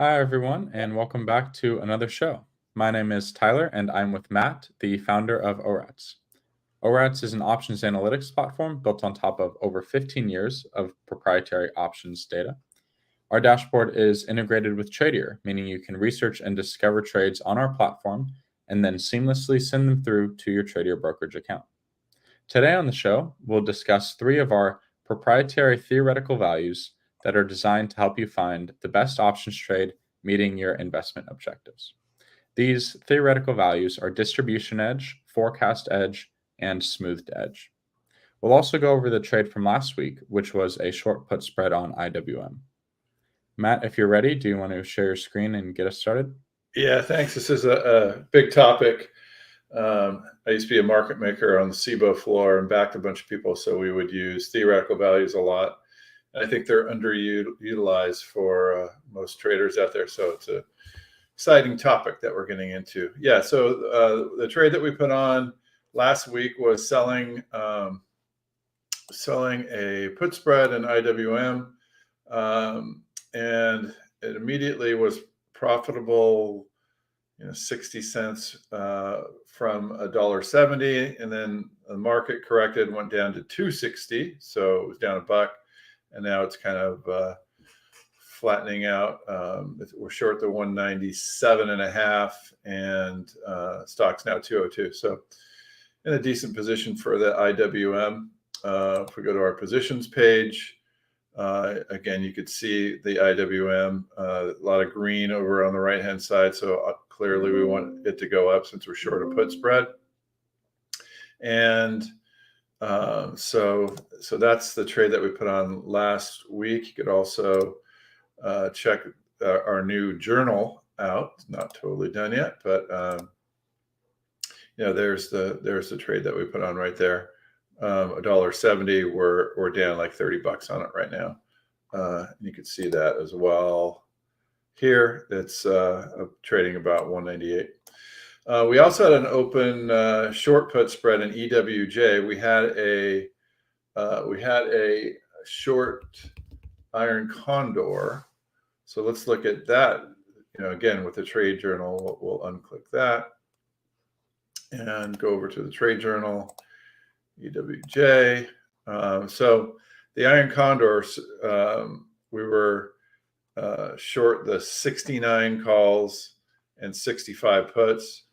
Hi, everyone, and welcome back to another show. My name is Tyler, and I'm with Matt, the founder of ORATS. ORATS is an options analytics platform built on top of over 15 years of proprietary options data. Our dashboard is integrated with Tradier, meaning you can research and discover trades on our platform and then seamlessly send them through to your Tradier brokerage account. Today on the show, we'll discuss three of our proprietary theoretical values that are designed to help you find the best options trade meeting your investment objectives. These theoretical values are distribution edge, forecast edge, and smoothed edge. We'll also go over the trade from last week, which was a short put spread on IWM. Matt, if you're ready, do you want to share your screen and get us started? Yeah, thanks. This is a big topic. I used to be a market maker on the SIBO floor and backed a bunch of people, so we would use theoretical values a lot. I think they're underutilized for most traders out there, so it's an exciting topic that we're getting into. Yeah, so the trade that we put on last week was selling a put spread in IWM, and it immediately was profitable, 60 cents from $1.70, and then the market corrected and went down to $2.60, so it was down a buck, and now it's kind of flattening out. We're short the 197.5, and stock's now 202. So in a decent position for the IWM. If we go to our positions page, again, you could see the IWM, a lot of green over on the right-hand side. So clearly we want it to go up since we're short a put spread. And so that's the trade that we put on last week. You could also check our new journal out. It's not totally done yet, but there's the trade that we put on right there. $1.70. We're down like 30 bucks on it right now. You can see that as well here. It's trading about 198. We also had an open short put spread in EWJ. We had a short iron condor. So let's look at that. Again, with the trade journal, we'll unclick that and go over to the trade journal, EWJ. So the iron condor, we were short the 69 calls and 65 puts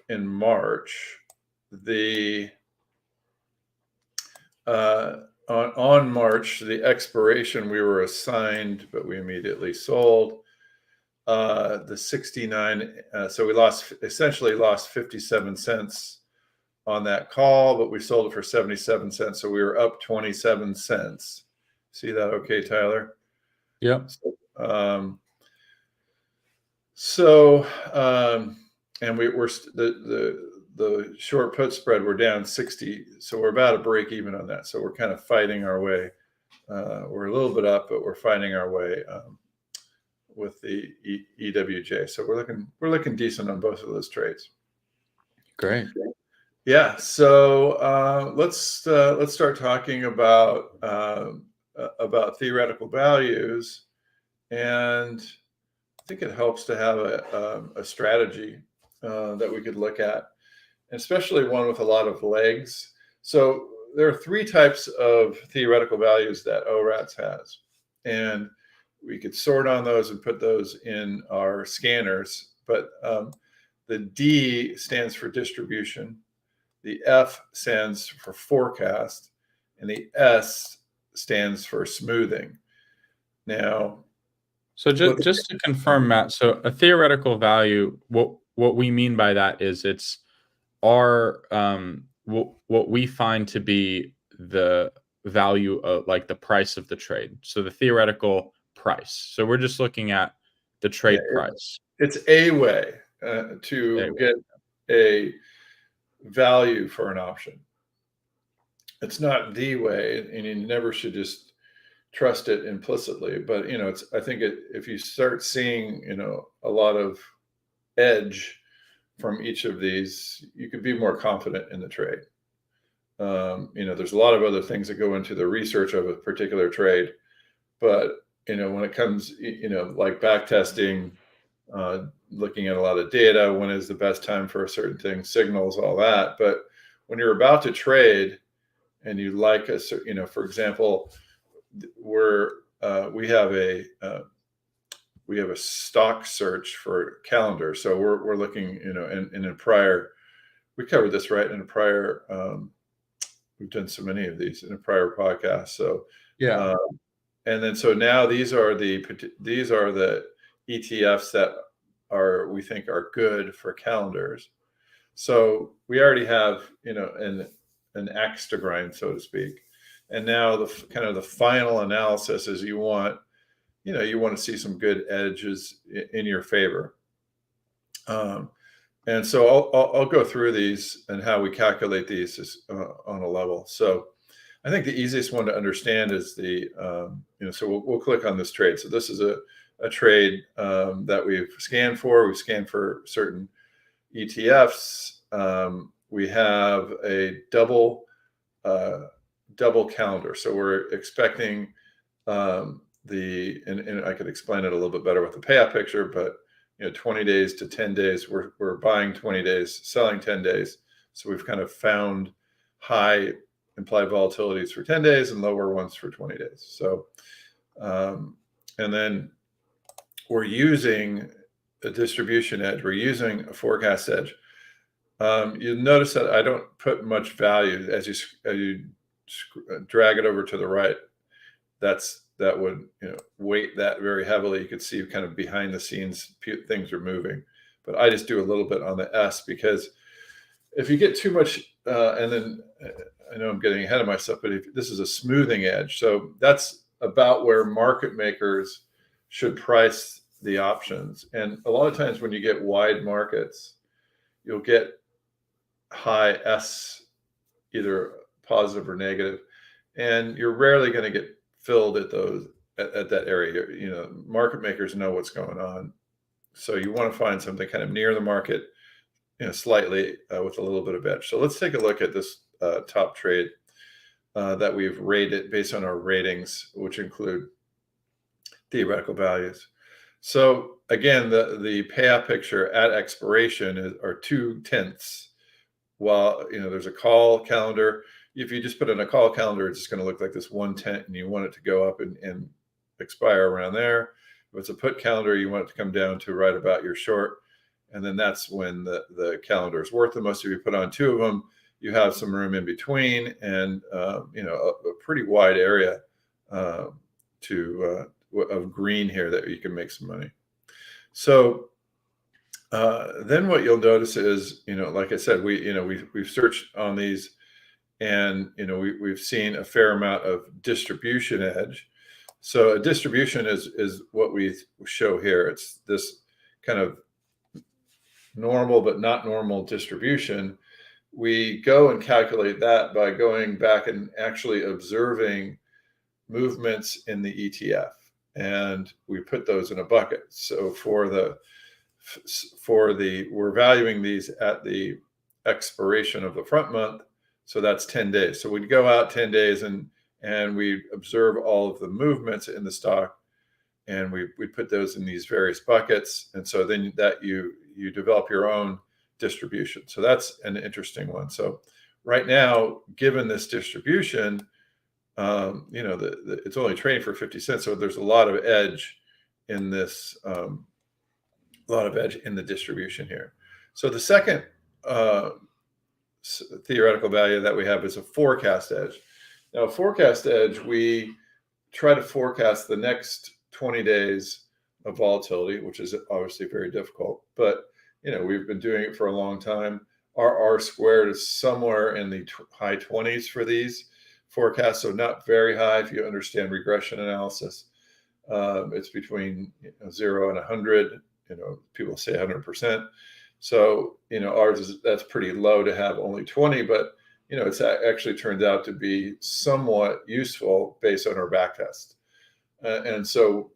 in March. On March, the expiration, we were assigned, but we immediately sold the 69. So we essentially lost 57 cents on that call, but we sold it for 77 cents. So we were up 27 cents. See that okay, Tyler? Yep. And we're the short put spread, we're down 60. So we're about a break even on that. So we're kind of fighting our way. We're a little bit up, but we're fighting our way with the EWJ. So we're looking decent on both of those trades. Great. Yeah. So let's start talking about theoretical values, and I think it helps to have a strategy that we could look at, especially one with a lot of legs. So there are three types of theoretical values that ORATS has, and we could sort on those and put those in our scanners. But the D stands for distribution, the F stands for forecast, and the S stands for smoothing. Now, so just to confirm, Matt, so a theoretical value, what we mean by that is it's our what we find to be the value of, like, the price of the trade. So the theoretical price. So we're just looking at the trade price. It's a way to get a value for an option. It's not the way, and you never should just trust it implicitly. But I think if you start seeing a lot of edge from each of these, you could be more confident in the trade. There's a lot of other things that go into the research of a particular trade, but when it comes, like back testing, looking at a lot of data, when is the best time for a certain thing, signals, all that. But when you're about to trade and you like for example, we have a stock search for calendar. So we're looking, in a prior, we covered this right in a prior, we've done so many of these in a prior podcast. So Yeah. and then so now these are the ETFs that we think are good for calendars. So we already have, an axe to grind, so to speak. And now the kind of the final analysis is you want to see some good edges in your favor. And so I'll go through these and how we calculate these on a level. So I think the easiest one to understand is so we'll click on this trade. So this is a trade that we've scanned for. We've scanned for certain ETFs. We have a double calendar. So we're expecting and I could explain it a little bit better with the payout picture, but 20 days to 10 days, we're buying 20 days, selling 10 days. So we've kind of found high implied volatilities for 10 days and lower ones for 20 days. So, and then we're using a distribution edge. We're using a forecast edge. You'll notice that I don't put much value as you drag it over to the right. That would weight that very heavily. You could see kind of behind the scenes things are moving, but I just do a little bit on the S, because if you get too much, and then I know I'm getting ahead of myself, but this is a smoothing edge. So that's about where market makers should price the options. And a lot of times when you get wide markets, you'll get high S, either positive or negative, and you're rarely going to get filled at that area. Market makers know what's going on. So you want to find something kind of near the market, slightly with a little bit of edge. So let's take a look at this top trade that we've rated based on our ratings, which include theoretical values. So again, the payout picture at expiration are 2/10. While there's a call calendar. If you just put in a call calendar, it's just going to look like this 1/10, and you want it to go up and expire around there. If it's a put calendar, you want it to come down to right about your short. And then that's when the calendar is worth the most. If you put on two of them, you have some room in between, and a pretty wide area of green here that you can make some money. So then what you'll notice is, like I said, we've searched on these, and we've seen a fair amount of distribution edge. So a distribution is what we show here. It's this kind of normal but not normal distribution. We go and calculate that by going back and actually observing movements in the ETF, and we put those in a bucket. So we're valuing these at the expiration of the front month. So that's 10 days. So we'd go out 10 days and we observe all of the movements in the stock, and we put those in these various buckets. And so then that you develop your own distribution. So that's an interesting one. So right now, given this distribution, it's only trading for 50 cents. So there's a lot of edge in this, in the distribution here. So the second theoretical value that we have is a forecast edge. Now, a forecast edge, we try to forecast the next 20 days of volatility, which is obviously very difficult, but we've been doing it for a long time. Our R squared is somewhere in the high 20s for these forecasts, so not very high if you understand regression analysis. It's between 0 and 100. People say 100%. So, ours that's pretty low to have only 20, but it's actually turned out to be somewhat useful based on our back test. And so,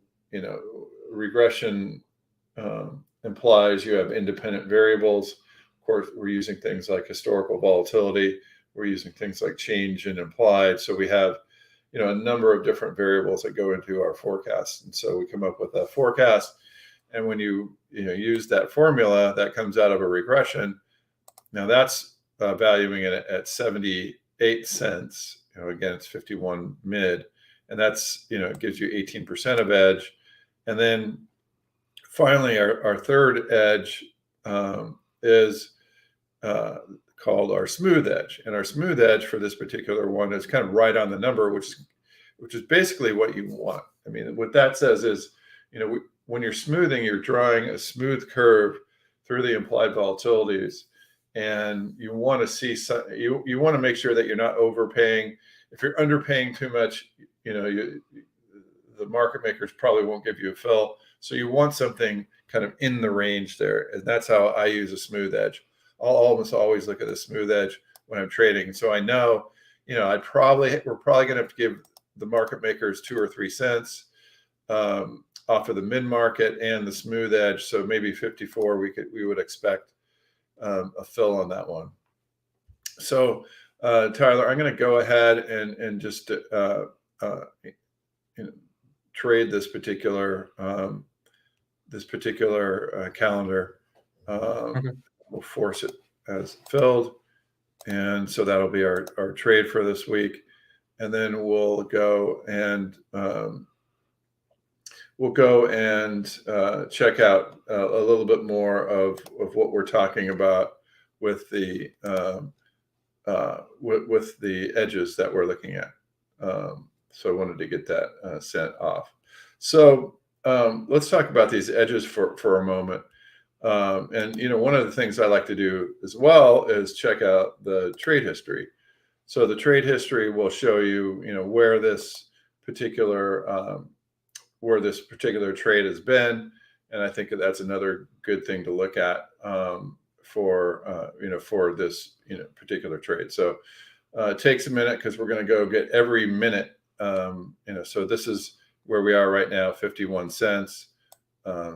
regression implies you have independent variables. Of course, we're using things like historical volatility. We're using things like change in implied. So we have, a number of different variables that go into our forecast. And so we come up with a forecast. And when you use that formula that comes out of a regression, now that's valuing it at 78 cents. Again, it's 51 mid, and that's, it gives you 18% of edge. And then finally, our third edge is called our smooth edge. And our smooth edge for this particular one is kind of right on the number, which is basically what you want. I mean, what that says is, when you're smoothing, you're drawing a smooth curve through the implied volatilities, and you want to see you want to make sure that you're not overpaying. If you're underpaying too much, the market makers probably won't give you a fill. So you want something kind of in the range there, and that's how I use a smooth edge. I'll almost always look at a smooth edge when I'm trading, so I know, we're probably going to have to give the market makers 2 or 3 cents off of the mid market and the smooth edge. So maybe 54, we would expect a fill on that one. So Tyler, I'm going to go ahead and just trade this particular calendar. Okay. We'll force it as filled, and so that'll be our trade for this week. And then we'll go and check out a little bit more of what we're talking about with the edges that we're looking at. So I wanted to get that sent off. So let's talk about these edges for a moment. And one of the things I like to do as well is check out the trade history. So the trade history will show you, where this particular trade has been, and I think that's another good thing to look at for this particular trade. So it takes a minute because we're going to go get every minute. So this is where we are right now, 51 cents.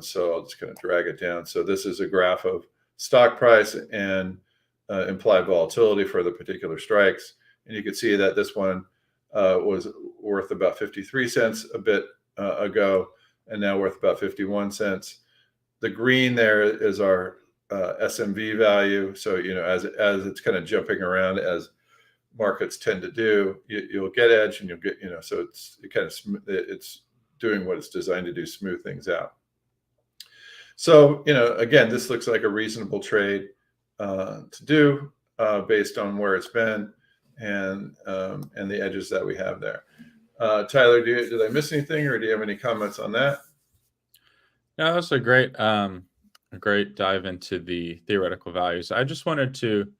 So I'll just kind of drag it down. So this is a graph of stock price and implied volatility for the particular strikes. And you can see that this one was worth about 53 cents a bit ago, and now worth about 51 cents. The green there is our SMV value. So, as it's kind of jumping around, as markets tend to do, you'll get edge, and you'll get, so it's doing what it's designed to do, smooth things out. So, again, this looks like a reasonable trade to do based on where it's been and the edges that we have there. Tyler, did I miss anything, or do you have any comments on that? No, that's a great dive into the theoretical values. I just wanted to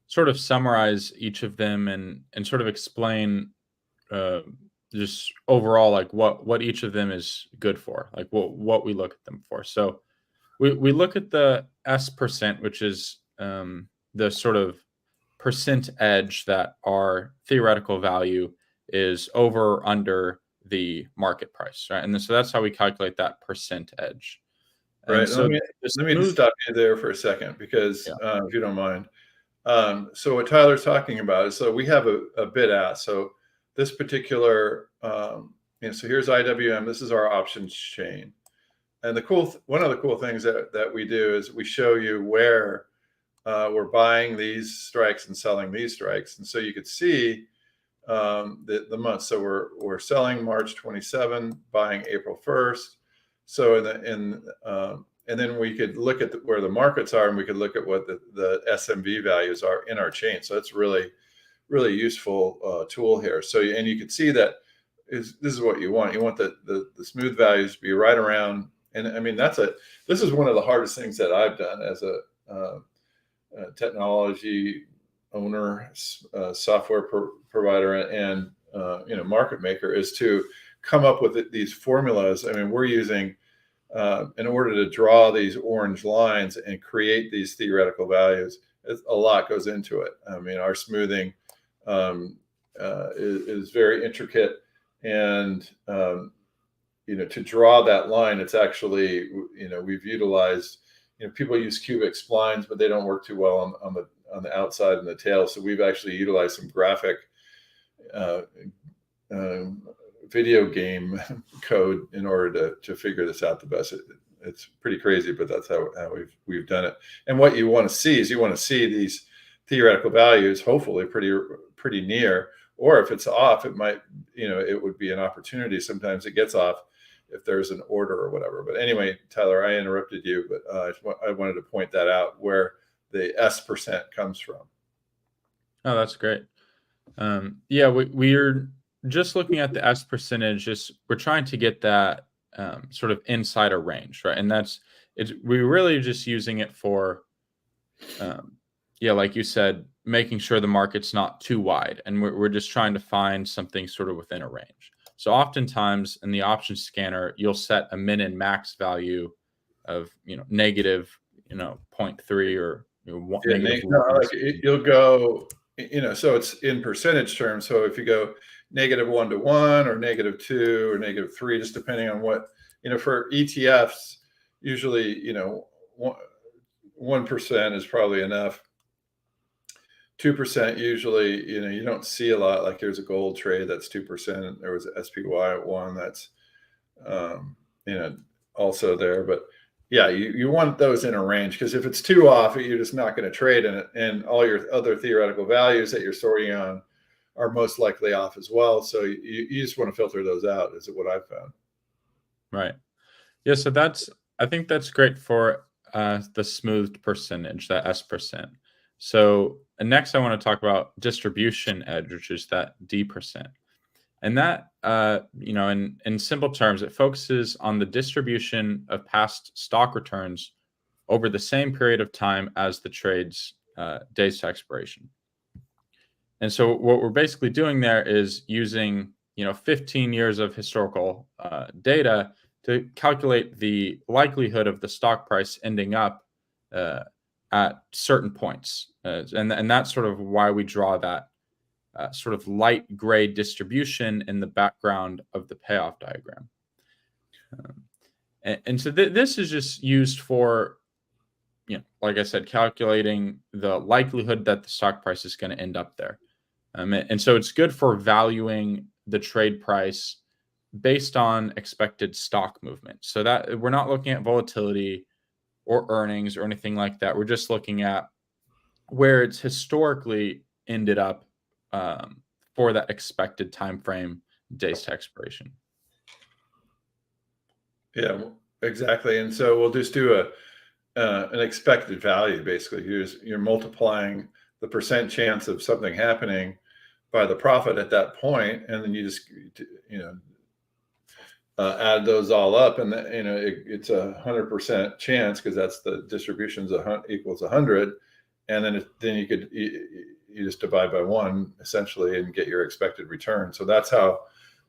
sort of summarize each of them and sort of explain just overall, like what each of them is good for, like what we look at them for. So we look at the S%, which is the sort of percent edge that our theoretical value is over or under the market price, right? And so that's how we calculate that percent edge. Right. And so let me just stop you there for a second, because if you don't mind. So what Tyler's talking about is, so we have a bid ask. So this particular, so here's IWM. This is our options chain. And one of the cool things that we do is we show you where we're buying these strikes and selling these strikes. And so you could see the month. So we're selling March 27, buying April 1st. So and then we could look at where the markets are, and we could look at what the SMV values are in our chain. So it's really, really useful tool here. So and you can see that this is what you want. You want the smooth values to be right around. And I mean, this is one of the hardest things that I've done as a technology owner, software provider, and market maker, is to come up with these formulas. I mean, we're using in order to draw these orange lines and create these theoretical values, a lot goes into it. I mean, our smoothing is very intricate, and to draw that line, it's actually, we've utilized, people use cubic splines, but they don't work too well on the outside and the tail. So we've actually utilized some graphic video game code in order to figure this out the best. It's pretty crazy, but that's how we've done it. And what you want to see is you want to see these theoretical values, hopefully pretty near, or if it's off, it might, it would be an opportunity. Sometimes it gets off if there's an order or whatever. But anyway, Tyler, I interrupted you, but I wanted to point that out where the S% comes from. Oh, that's great. Yeah, we're just looking at the S percentage. We're trying to get that sort of inside a range, right? And we're really just using it for, like you said, making sure the market's not too wide, and we're just trying to find something sort of within a range. So oftentimes in the option scanner, you'll set a min and max value of negative 0.3 or negative 1. You'll go, so it's in percentage terms. So if you go -1 to 1 or -2 or -3, just depending on what, for ETFs, usually, 1% is probably enough. 2% usually, you don't see a lot. Like there's a gold trade that's 2%. There was an SPY at 1 that's, also there. But yeah, you want those in a range, because if it's too off, you're just not going to trade in it. And all your other theoretical values that you're sorting on are most likely off as well. So you just want to filter those out, is what I've found. Right. Yeah. So I think that's great for the smoothed percentage, that S%. So next I want to talk about distribution edge, which is that D%. And that, in simple terms, it focuses on the distribution of past stock returns over the same period of time as the trade's days to expiration. And so what we're basically doing there is using, 15 years of historical data to calculate the likelihood of the stock price ending up at certain points. And that's sort of why we draw that sort of light gray distribution in the background of the payoff diagram. And so this is just used for, like I said, calculating the likelihood that the stock price is going to end up there. And so it's good for valuing the trade price based on expected stock movement. So that we're not looking at volatility or earnings or anything like that. We're just looking at where it's historically ended up for that expected time frame, days to expiration. Yeah, exactly. And so we'll just do an expected value. Basically, you're multiplying the percent chance of something happening by the profit at that point, and then you just add those all up, and it's 100% chance, because that's the distribution's equals 100, and then you just divide by 1 essentially and get your expected return. So that's how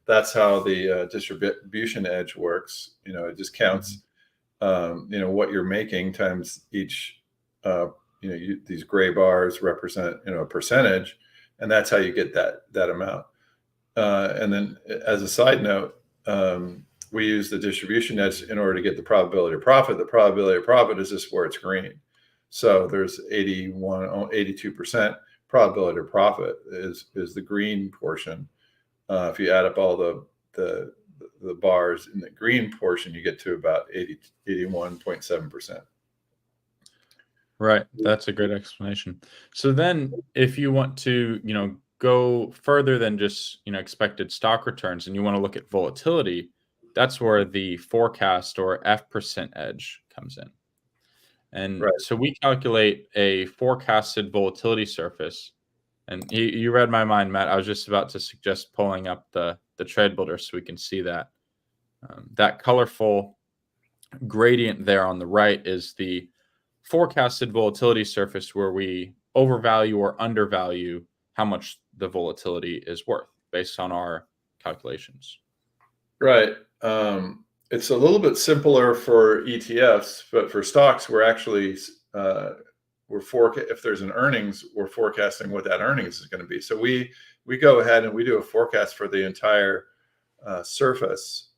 the distribution edge works. It just counts what you're making times each. These gray bars represent a percentage, and that's how you get that amount. And then as a side note, we use the distribution edge in order to get the probability of profit. The probability of profit is just where it's green. So there's 82% probability of profit is the green portion. If you add up all the bars in the green portion, you get to about 81.7%. Right. That's a great explanation. So then if you want to, go further than just, expected stock returns, and you want to look at volatility, that's where the forecast or F% edge comes in. And right. So we calculate a forecasted volatility surface. And you read my mind, Matt. I was just about to suggest pulling up the trade builder so we can see that. That colorful gradient there on the right is the forecasted volatility surface, where we overvalue or undervalue how much the volatility is worth based on our calculations. Right. It's a little bit simpler for ETFs, but for stocks, we're actually if there's an earnings, we're forecasting what that earnings is going to be. So we go ahead and we do a forecast for the entire surface,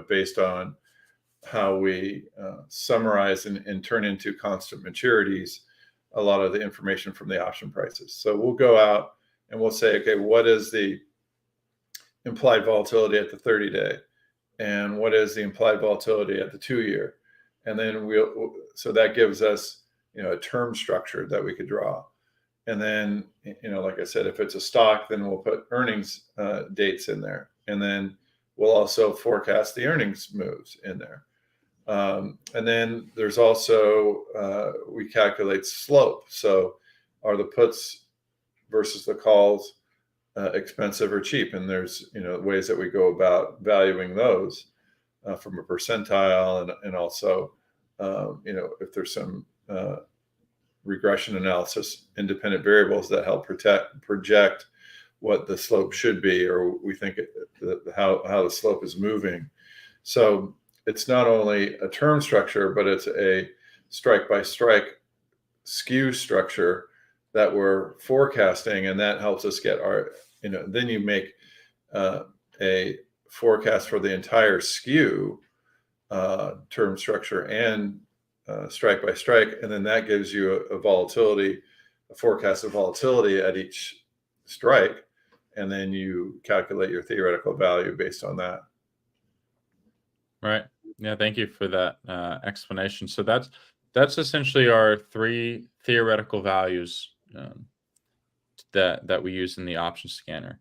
based on how we summarize and turn into constant maturities a lot of the information from the option prices. So we'll go out and we'll say, okay, what is the implied volatility at the 30-day, and what is the implied volatility at the 2-year, and then so that gives us, a term structure that we could draw. And then, like I said, if it's a stock, then we'll put earnings dates in there, and then we'll also forecast the earnings moves in there. And then there's also, we calculate slope. So are the puts versus the calls expensive or cheap? And there's, ways that we go about valuing those from a percentile, and also, if there's some regression analysis, independent variables that help project what the slope should be, or we think how the slope is moving. So it's not only a term structure, but it's a strike by strike skew structure that we're forecasting, and that helps us get our, then you make a forecast for the entire skew term structure and strike by strike, and then that gives you a forecast of volatility at each strike, and then you calculate your theoretical value based on that. Right. Yeah. Thank you for that explanation. So that's essentially our 3 theoretical values that we use in the option scanner.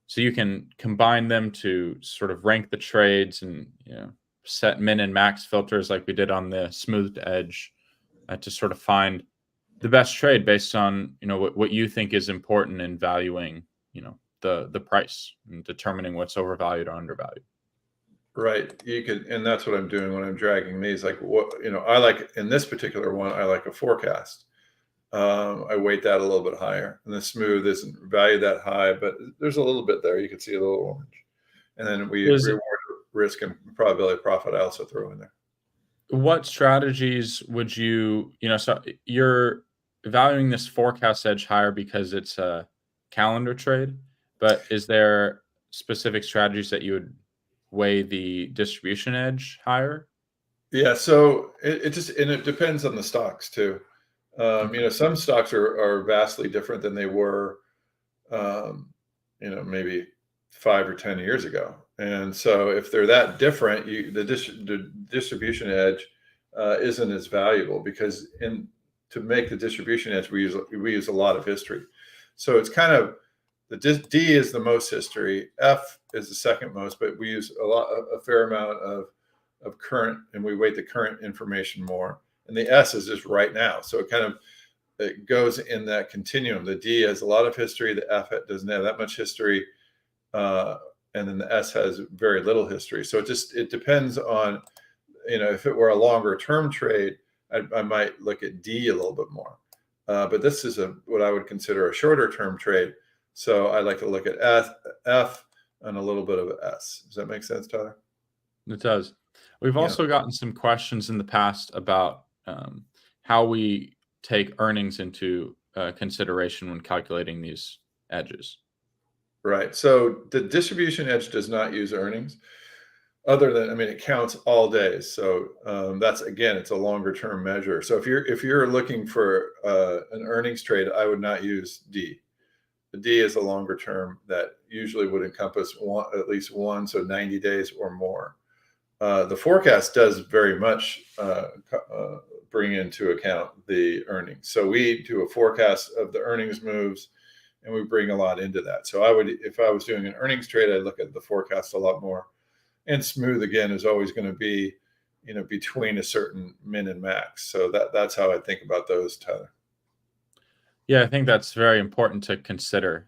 So you can combine them to sort of rank the trades and set min and max filters like we did on the smoothed edge to sort of find the best trade based on what you think is important in valuing the price and determining what's overvalued or undervalued. Right. You could, and that's what I'm doing when I'm dragging these. Like I like in this particular one, I like a forecast. I weight that a little bit higher, and the smooth isn't valued that high, but there's a little bit there. You can see a little orange, and then we reward risk and probability of profit. I also throw in there. What strategies would so you're valuing this forecast edge higher because it's a calendar trade, but is there specific strategies that you would weigh the distribution edge higher? Yeah, so it just, and it depends on the stocks too. Some stocks are vastly different than they were, maybe 5 or 10 years ago. And so if they're that different, the distribution edge isn't as valuable, because to make the distribution edge, we use a lot of history. So it's kind of, the D is the most history, F is the second most, but we use a fair amount of current, and we weight the current information more. And the S is just right now. So it goes in that continuum. The D has a lot of history. The F doesn't have that much history. And then the S has very little history. So it depends on, if it were a longer term trade, I might look at D a little bit more. But this is what I would consider a shorter term trade. So I like to look at F and a little bit of S. Does that make sense, Tyler? It does. We've also gotten some questions in the past about how we take earnings into consideration when calculating these edges. Right. So the distribution edge does not use earnings, other than, it counts all days. So that's, again, it's a longer term measure. So if you're looking for an earnings trade, I would not use D. The D is a longer term that usually would encompass at least one, so 90 days or more. The forecast does very much bring into account the earnings. So we do a forecast of the earnings moves, and we bring a lot into that. So if I was doing an earnings trade, I'd look at the forecast a lot more. And smooth, again, is always going to be, between a certain min and max. So that's how I think about those, Tyler. Yeah, I think that's very important to consider.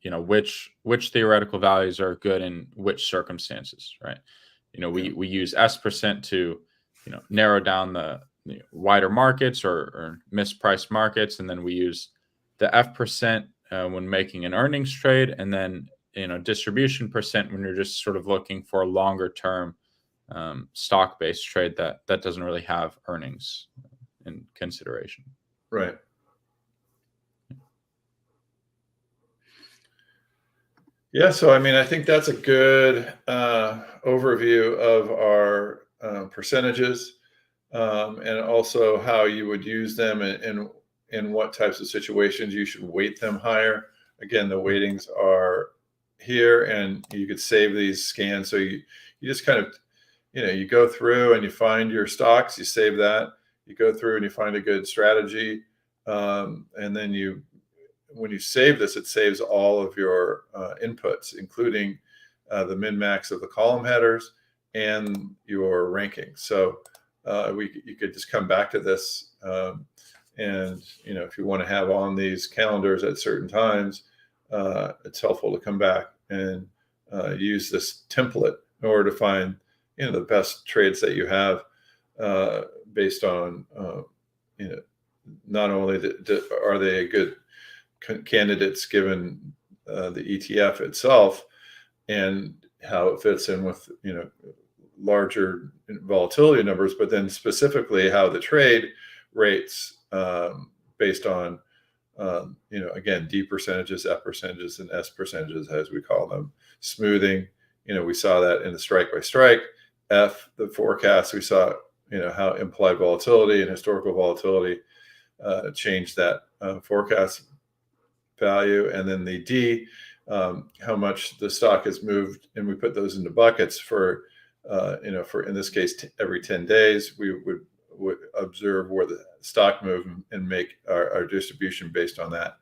Which theoretical values are good in which circumstances, right? We use S% to narrow down the wider markets or mispriced markets, and then we use the F% when making an earnings trade, and then distribution percent when you're just sort of looking for a longer term stock-based trade that doesn't really have earnings in consideration. Right. Yeah, so I think that's a good overview of our percentages, and also how you would use them, and in what types of situations you should weight them higher. Again, the weightings are, here, and you could save these scans. So you just kind of, you go through and you find your stocks, you save that, you go through and you find a good strategy. And then when you save this, it saves all of your inputs, including the min-max of the column headers and your ranking. So you could just come back to this. And if you want to have on these calendars at certain times, it's helpful to come back and use this template in order to find the best trades that you have based on not only are they good candidates given the ETF itself and how it fits in with larger volatility numbers, but then specifically how the trade rates based on again, D percentages, F percentages, and S percentages, as we call them, smoothing. We saw that in the strike by strike. F, the forecast, we saw how implied volatility and historical volatility changed that forecast value. And then the D, how much the stock has moved, and we put those into buckets for in this case every 10 days we would observe where the stock move and make our distribution based on that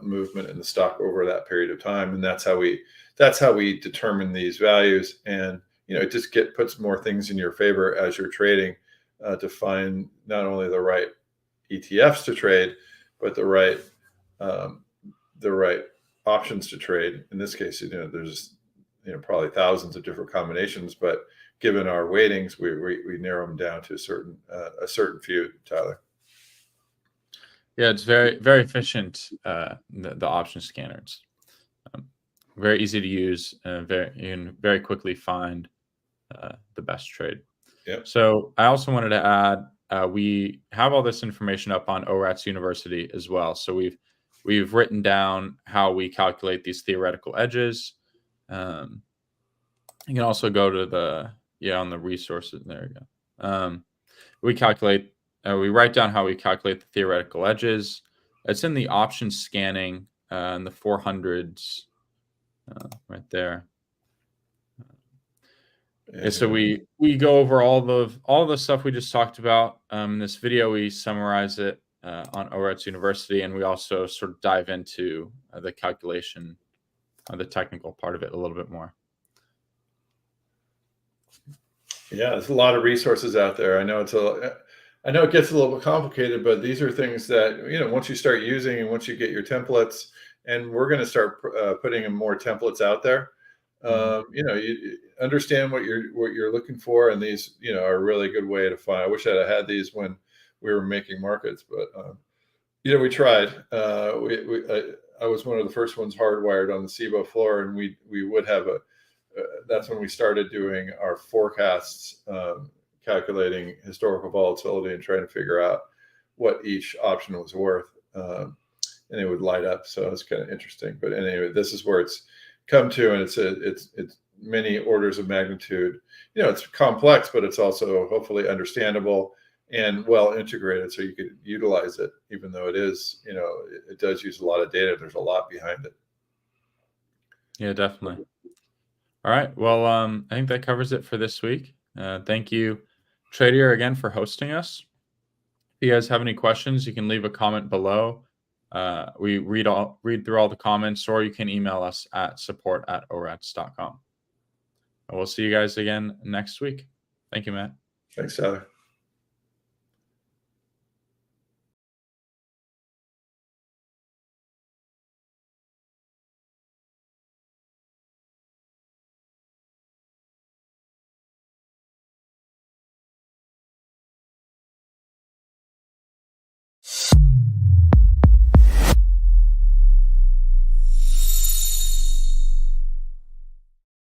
movement in the stock over that period of time. And that's how we determine these values. And it just puts more things in your favor as you're trading to find not only the right ETFs to trade, but the right options to trade. In this case, there's probably thousands of different combinations, but given our weightings, we narrow them down to a certain few, Tyler. Yeah, it's very, very efficient. The option scanner, it's very easy to use, and very quickly find the best trade. Yep. So I also wanted to add, we have all this information up on ORATS University as well. So we've written down how we calculate these theoretical edges. You can also go to on the resources. There you go. We write down how we calculate the theoretical edges. It's in the option scanning in the 400s right there. Yeah, so we go over all the stuff we just talked about. In this video, we summarize it on ORATS University, and we also sort of dive into the calculation, the technical part of it a little bit more. Yeah, there's a lot of resources out there. I know it gets a little bit complicated, but these are things that once you start using and once you get your templates, and we're going to start putting in more templates out there. You understand what you're looking for, and these are a really good way to find. I wish I'd had these when we were making markets, but we tried. I was one of the first ones hardwired on the SIBO floor, and we would have that's when we started doing our forecasts, calculating historical volatility and trying to figure out what each option was worth, and it would light up. So it's kind of interesting. But anyway, this is where it's come to, and it's many orders of magnitude. It's complex, but it's also hopefully understandable and well integrated, so you could utilize it, even though it does use a lot of data. There's a lot behind it. Yeah, definitely. All right. Well, I think that covers it for this week. Thank you, Tradier, again for hosting us. If you guys have any questions, you can leave a comment below. We read through all the comments, or you can email us at support@orats.com. And we'll see you guys again next week. Thank you, Matt. Thanks, Tyler.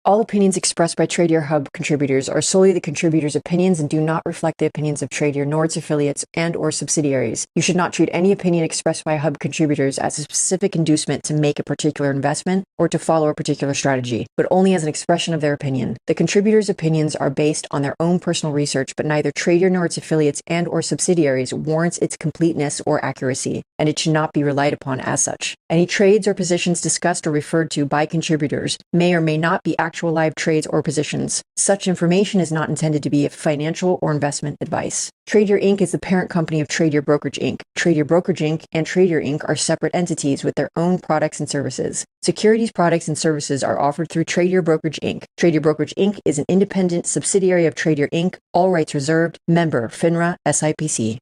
All opinions expressed by Tradier Hub contributors are solely the contributors' opinions and do not reflect the opinions of Tradier nor its affiliates and/or subsidiaries. You should not treat any opinion expressed by Hub contributors as a specific inducement to make a particular investment or to follow a particular strategy, but only as an expression of their opinion. The contributors' opinions are based on their own personal research, but neither Tradier nor its affiliates and/or subsidiaries warrants its completeness or accuracy, and it should not be relied upon as such. Any trades or positions discussed or referred to by contributors may or may not be actual live trades or positions. Such information is not intended to be financial or investment advice. Tradier Inc. is the parent company of Tradier Brokerage Inc. Tradier Brokerage Inc. and Tradier Inc. are separate entities with their own products and services. Securities products and services are offered through Tradier Brokerage Inc. Tradier Brokerage Inc. is an independent subsidiary of Tradier Inc., all rights reserved, member FINRA SIPC.